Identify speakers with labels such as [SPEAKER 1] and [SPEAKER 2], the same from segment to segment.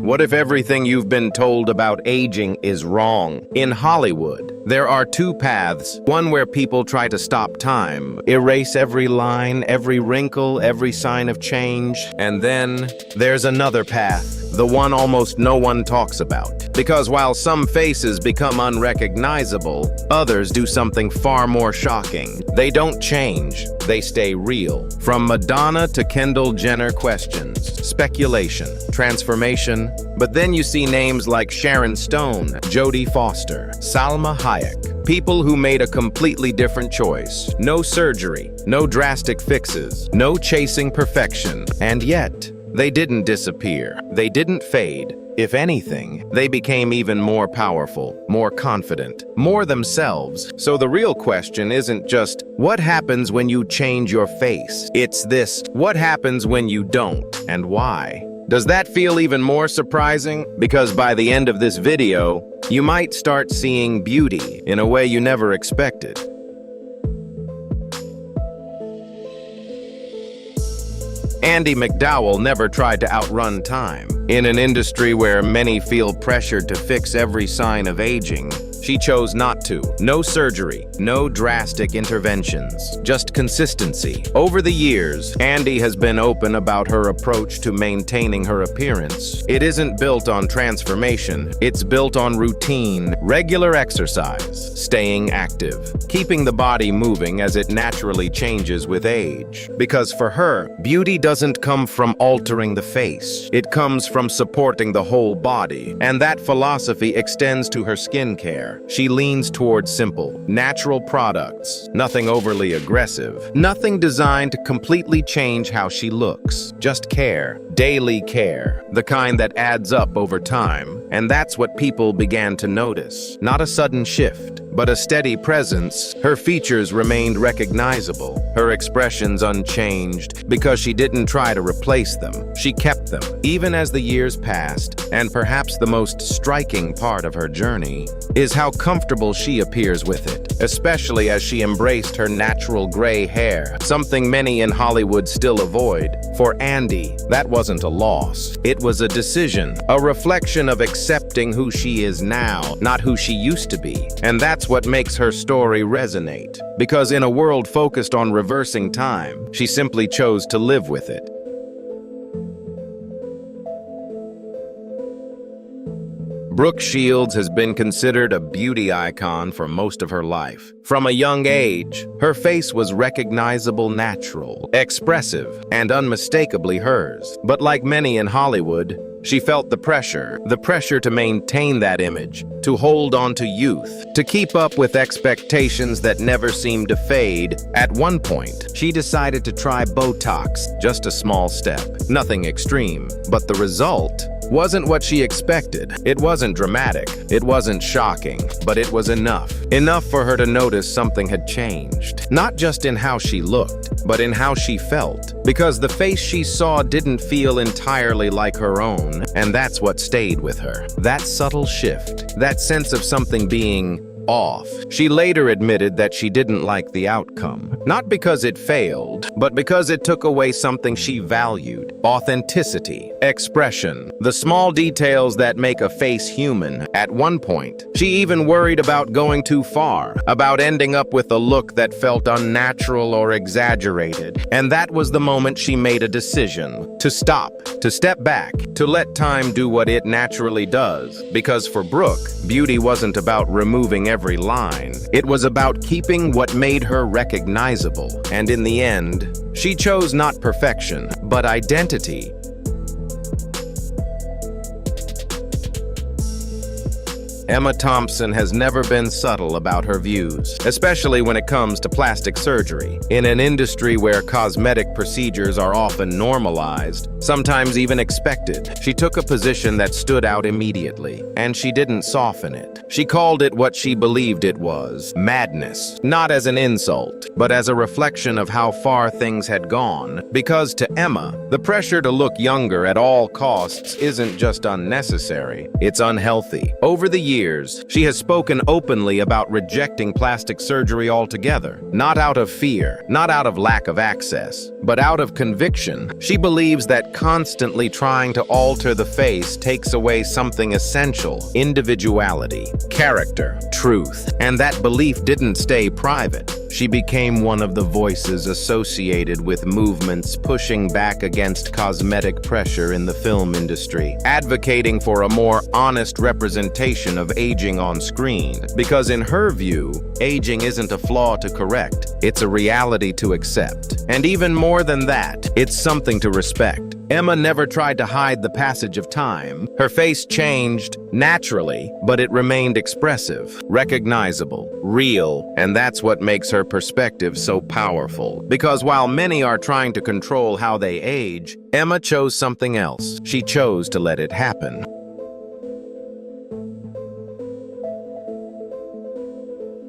[SPEAKER 1] What if everything you've been told about aging is wrong? In Hollywood, there are two paths. One where people try to stop time, erase every line, every wrinkle, every sign of change. And then there's another path, the one almost no one talks about. Because while some faces become unrecognizable, others do something far more shocking. They don't change, they stay real. From Madonna to Kendall Jenner questions, speculation, transformation, but then you see names like Sharon Stone, Jodie Foster, Salma Hayek, people who made a completely different choice. No surgery, no drastic fixes, no chasing perfection, and yet, they didn't disappear. They didn't fade. If anything, they became even more powerful, more confident, more themselves. So the real question isn't just, what happens when you change your face? It's this, what happens when you don't, and why? Does that feel even more surprising? Because by the end of this video, you might start seeing beauty in a way you never expected. Andie MacDowell never tried to outrun time. In an industry where many feel pressured to fix every sign of aging, she chose not to. No surgery, no drastic interventions, just consistency. Over the years, Andie has been open about her approach to maintaining her appearance. It isn't built on transformation, it's built on routine, regular exercise, staying active, keeping the body moving as it naturally changes with age. Because for her, beauty doesn't come from altering the face. It comes from supporting the whole body. And that philosophy extends to her skincare. She leans towards simple, natural products, nothing overly aggressive, nothing designed to completely change how she looks. Just care, daily care, the kind that adds up over time. And that's what people began to notice. Not a sudden shift, but a steady presence. Her features remained recognizable, her expressions unchanged, because she didn't try to replace them. She kept them, even as the years passed. And perhaps the most striking part of her journey is how comfortable she appears with it, especially as she embraced her natural gray hair, something many in Hollywood still avoid. For Andie, that wasn't a loss. It was a decision, a reflection of accepting who she is now, not who she used to be. And that's what makes her story resonate. Because in a world focused on reversing time, she simply chose to live with it. Brooke Shields has been considered a beauty icon for most of her life. From a young age, her face was recognizable, natural, expressive, and unmistakably hers. But like many in Hollywood, she felt the pressure to maintain that image, to hold on to youth, to keep up with expectations that never seemed to fade. At one point, she decided to try Botox, just a small step, nothing extreme. But the result wasn't what she expected. It wasn't dramatic, it wasn't shocking, but it was enough. Enough for her to notice something had changed. Not just in how she looked, but in how she felt. Because the face she saw didn't feel entirely like her own, and that's what stayed with her. That subtle shift, that sense of something being off. She later admitted that she didn't like the outcome. Not because it failed, but because it took away something she valued. Authenticity, expression, the small details that make a face human. At one point, she even worried about going too far, about ending up with a look that felt unnatural or exaggerated. And that was the moment she made a decision to stop, to step back, to let time do what it naturally does. Because for Brooke, beauty wasn't about removing every line. It was about keeping what made her recognizable. And in the end, she chose not perfection, but identity. Emma Thompson has never been subtle about her views, especially when it comes to plastic surgery. In an industry where cosmetic procedures are often normalized, sometimes even expected, she took a position that stood out immediately, and she didn't soften it. She called it what she believed it was, madness, not as an insult, but as a reflection of how far things had gone. Because to Emma, the pressure to look younger at all costs isn't just unnecessary, it's unhealthy. Over the years, she has spoken openly about rejecting plastic surgery altogether, not out of fear, not out of lack of access, but out of conviction. She believes that constantly trying to alter the face takes away something essential: individuality, character, truth. And that belief didn't stay private. She became one of the voices associated with movements pushing back against cosmetic pressure in the film industry, advocating for a more honest representation of aging on screen. Because in her view, aging isn't a flaw to correct, it's a reality to accept. And even more than that, it's something to respect. Emma never tried to hide the passage of time. Her face changed naturally, but it remained expressive, recognizable, real, and that's what makes her perspective so powerful. Because while many are trying to control how they age, Emma chose something else. She chose to let it happen.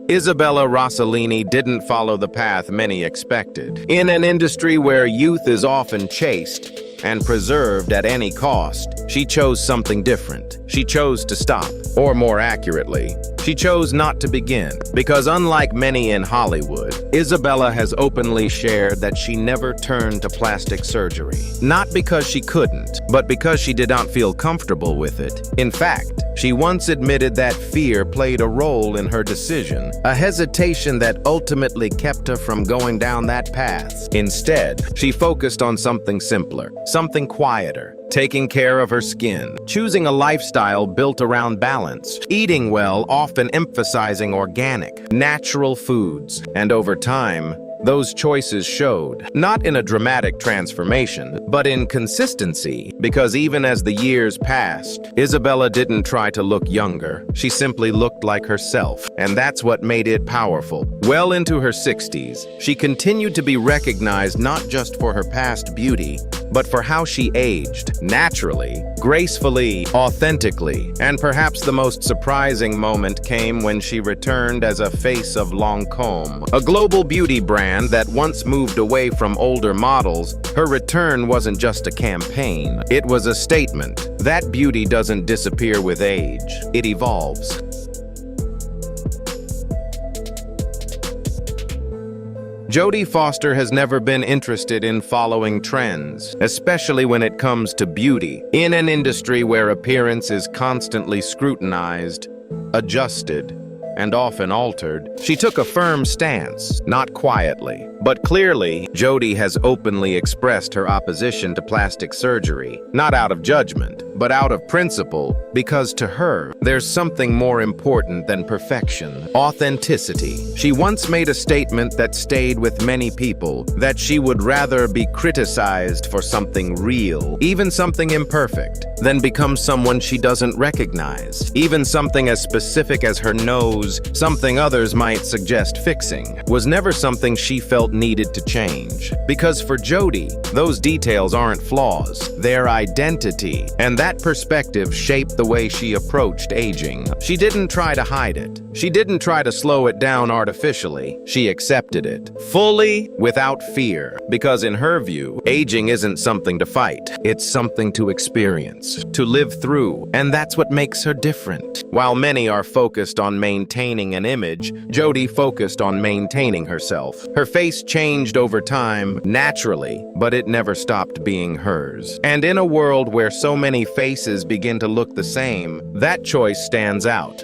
[SPEAKER 1] Isabella Rossellini didn't follow the path many expected. In an industry where youth is often chased and preserved at any cost, she chose something different. She chose to stop, or more accurately, she chose not to begin. Because unlike many in Hollywood, Isabella has openly shared that she never turned to plastic surgery. Not because she couldn't, but because she did not feel comfortable with it. In fact, she once admitted that fear played a role in her decision, a hesitation that ultimately kept her from going down that path. Instead, she focused on something simpler, something quieter, taking care of her skin, choosing a lifestyle built around balance, eating well, often emphasizing organic, natural foods. And over time, those choices showed, not in a dramatic transformation, but in consistency. Because even as the years passed, Isabella didn't try to look younger. She simply looked like herself, and that's what made it powerful. Well into her 60s, she continued to be recognized not just for her past beauty, but for how she aged, naturally, gracefully, authentically. And perhaps the most surprising moment came when she returned as a face of Lancôme, a global beauty brand that once moved away from older models. Her return wasn't just a campaign, it was a statement. That beauty doesn't disappear with age, it evolves. Jodie Foster has never been interested in following trends, especially when it comes to beauty. In an industry where appearance is constantly scrutinized, adjusted, and often altered, she took a firm stance, not quietly, but clearly. Jodie has openly expressed her opposition to plastic surgery, not out of judgment, but out of principle, because to her, there's something more important than perfection: authenticity. She once made a statement that stayed with many people, that she would rather be criticized for something real, even something imperfect, than become someone she doesn't recognize. Even something as specific as her nose, something others might suggest fixing, was never something she felt needed to change. Because for Jodie, those details aren't flaws, they're identity. And that perspective shaped the way she approached aging. She didn't try to hide it. She didn't try to slow it down artificially. She accepted it, fully, without fear. Because in her view, aging isn't something to fight. It's something to experience, to live through. And that's what makes her different. While many are focused on maintaining an image, Jodie focused on maintaining herself. Her face changed over time, naturally, but it never stopped being hers. And in a world where so many faces begin to look the same, that choice stands out.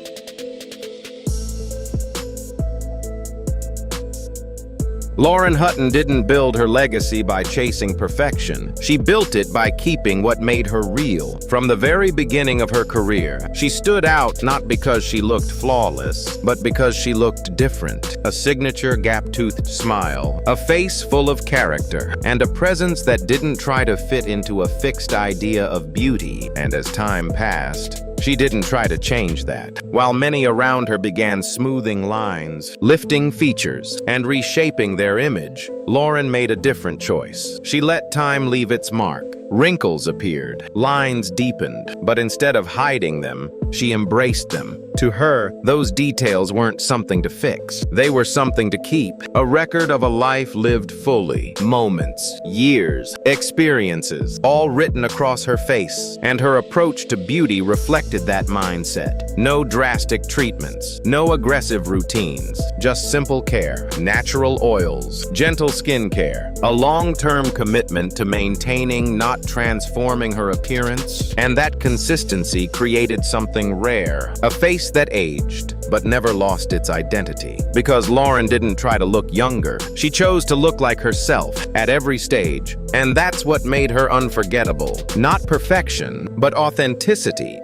[SPEAKER 1] Lauren Hutton didn't build her legacy by chasing perfection. She built it by keeping what made her real. From the very beginning of her career, she stood out not because she looked flawless, but because she looked different. A signature gap-toothed smile, a face full of character, and a presence that didn't try to fit into a fixed idea of beauty. And as time passed, she didn't try to change that. While many around her began smoothing lines, lifting features, and reshaping their image, Lauren made a different choice. She let time leave its mark. Wrinkles appeared, lines deepened, but instead of hiding them, she embraced them. To her, those details weren't something to fix. They were something to keep. A record of a life lived fully. Moments, years, experiences, all written across her face. And her approach to beauty reflected that mindset. No drastic treatments, no aggressive routines, just simple care, natural oils, gentle skin care, a long-term commitment to maintaining, not transforming her appearance. And that consistency created something rare, a face that aged, but never lost its identity. Because Lauren didn't try to look younger, she chose to look like herself at every stage. And that's what made her unforgettable. Not perfection, but authenticity.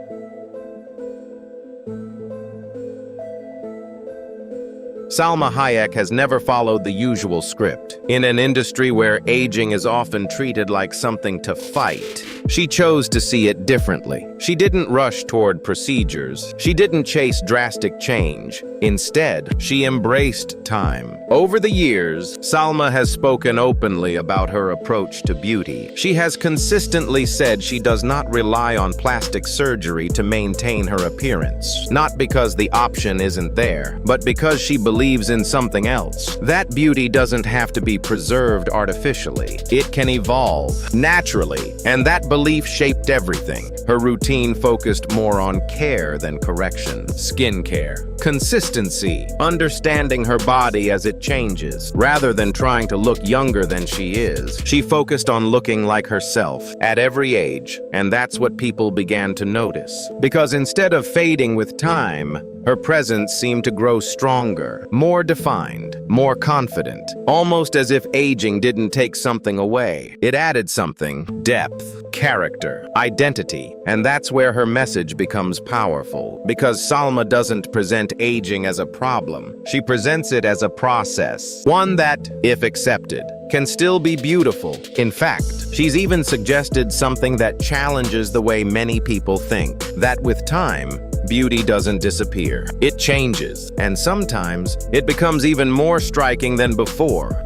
[SPEAKER 1] Salma Hayek has never followed the usual script. In an industry where aging is often treated like something to fight, she chose to see it differently. She didn't rush toward procedures. She didn't chase drastic change. Instead, she embraced time. Over the years, Salma has spoken openly about her approach to beauty. She has consistently said she does not rely on plastic surgery to maintain her appearance. Not because the option isn't there, but because she believes in something else. That beauty doesn't have to be preserved artificially. It can evolve naturally, and that belief shaped everything. Her routine focused more on care than correction. Skin care, consistency, understanding her body as it changes. Rather than trying to look younger than she is, she focused on looking like herself at every age, and that's what people began to notice. Because instead of fading with time, her presence seemed to grow stronger, more defined, more confident, almost as if aging didn't take something away. It added something: depth, character, identity, and that's where her message becomes powerful. Because Salma doesn't present aging as a problem, she presents it as a process, one that, if accepted, can still be beautiful. In fact, she's even suggested something that challenges the way many people think, that with time, beauty doesn't disappear. It changes, and sometimes it becomes even more striking than before.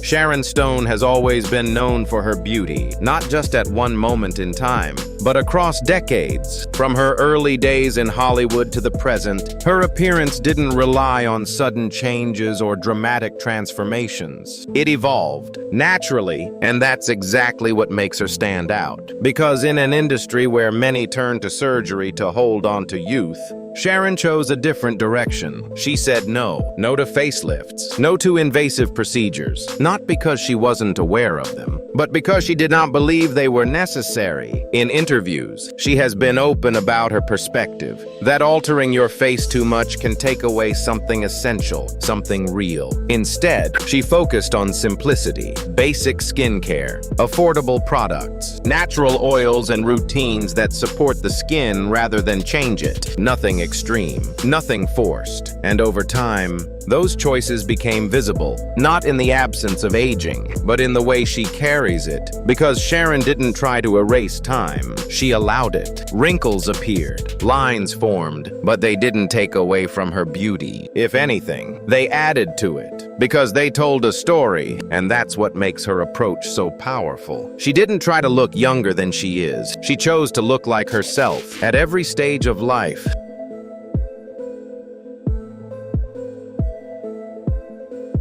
[SPEAKER 1] Sharon Stone has always been known for her beauty, not just at one moment in time, but across decades. From her early days in Hollywood to the present, her appearance didn't rely on sudden changes or dramatic transformations. It evolved, naturally, and that's exactly what makes her stand out. Because in an industry where many turn to surgery to hold on to youth, Sharon chose a different direction. She said no. No to facelifts. No to invasive procedures. Not because she wasn't aware of them, but because she did not believe they were necessary. In interviews, she has been open about her perspective, that altering your face too much can take away something essential, something real. Instead, she focused on simplicity, basic skincare, affordable products, natural oils and routines that support the skin rather than change it. Nothing extreme, nothing forced. And over time, those choices became visible, not in the absence of aging, but in the way she carries it. Because Sharon didn't try to erase time, she allowed it. Wrinkles appeared, lines formed, but they didn't take away from her beauty. If anything, they added to it, because they told a story, and that's what makes her approach so powerful. She didn't try to look younger than she is. She chose to look like herself at every stage of life.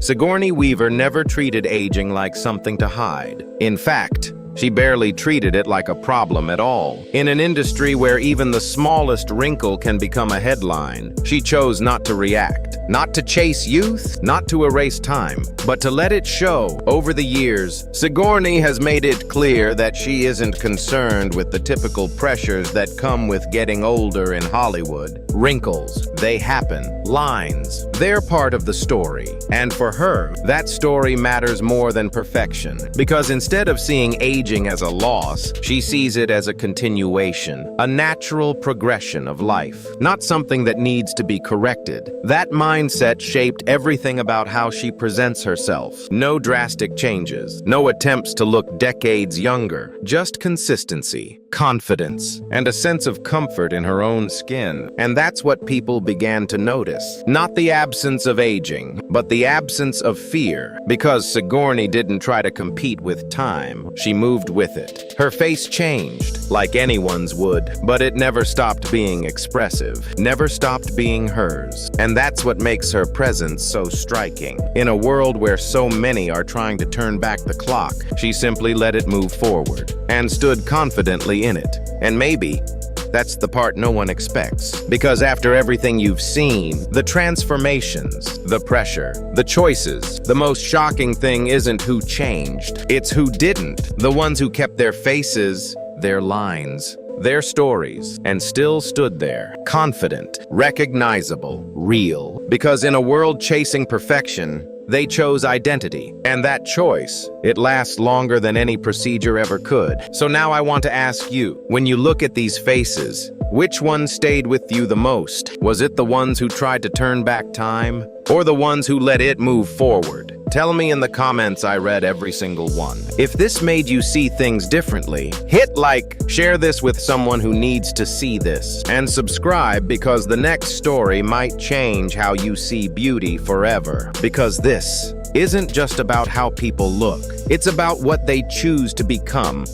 [SPEAKER 1] Sigourney Weaver never treated aging like something to hide. In fact, she barely treated it like a problem at all. In an industry where even the smallest wrinkle can become a headline, she chose not to react. Not to chase youth, not to erase time, but to let it show. Over the years, Sigourney has made it clear that she isn't concerned with the typical pressures that come with getting older in Hollywood. Wrinkles, they happen. Lines, they're part of the story. And for her, that story matters more than perfection. Because instead of seeing aging as a loss, she sees it as a continuation, a natural progression of life, not something that needs to be corrected. That mindset mindset shaped everything about how she presents herself. No drastic changes, no attempts to look decades younger, just consistency, confidence, and a sense of comfort in her own skin. And that's what people began to notice. Not the absence of aging, but the absence of fear. Because Sigourney didn't try to compete with time, she moved with it. Her face changed, like anyone's would, but it never stopped being expressive, never stopped being hers. And that's what makes her presence so striking. In a world where so many are trying to turn back the clock, she simply let it move forward and stood confidently in it. And maybe that's the part no one expects. Because after everything you've seen, the transformations, the pressure, the choices, the most shocking thing isn't who changed, it's who didn't. The ones who kept their faces, their lines, their stories, and still stood there, confident, recognizable, real. Because in a world chasing perfection, they chose identity. And that choice, it lasts longer than any procedure ever could. So now I want to ask you, when you look at these faces, which one stayed with you the most? Was it the ones who tried to turn back time, or the ones who let it move forward? Tell me in the comments. I read every single one. If this made you see things differently, hit like, share this with someone who needs to see this, and subscribe because the next story might change how you see beauty forever. Because this isn't just about how people look, it's about what they choose to become.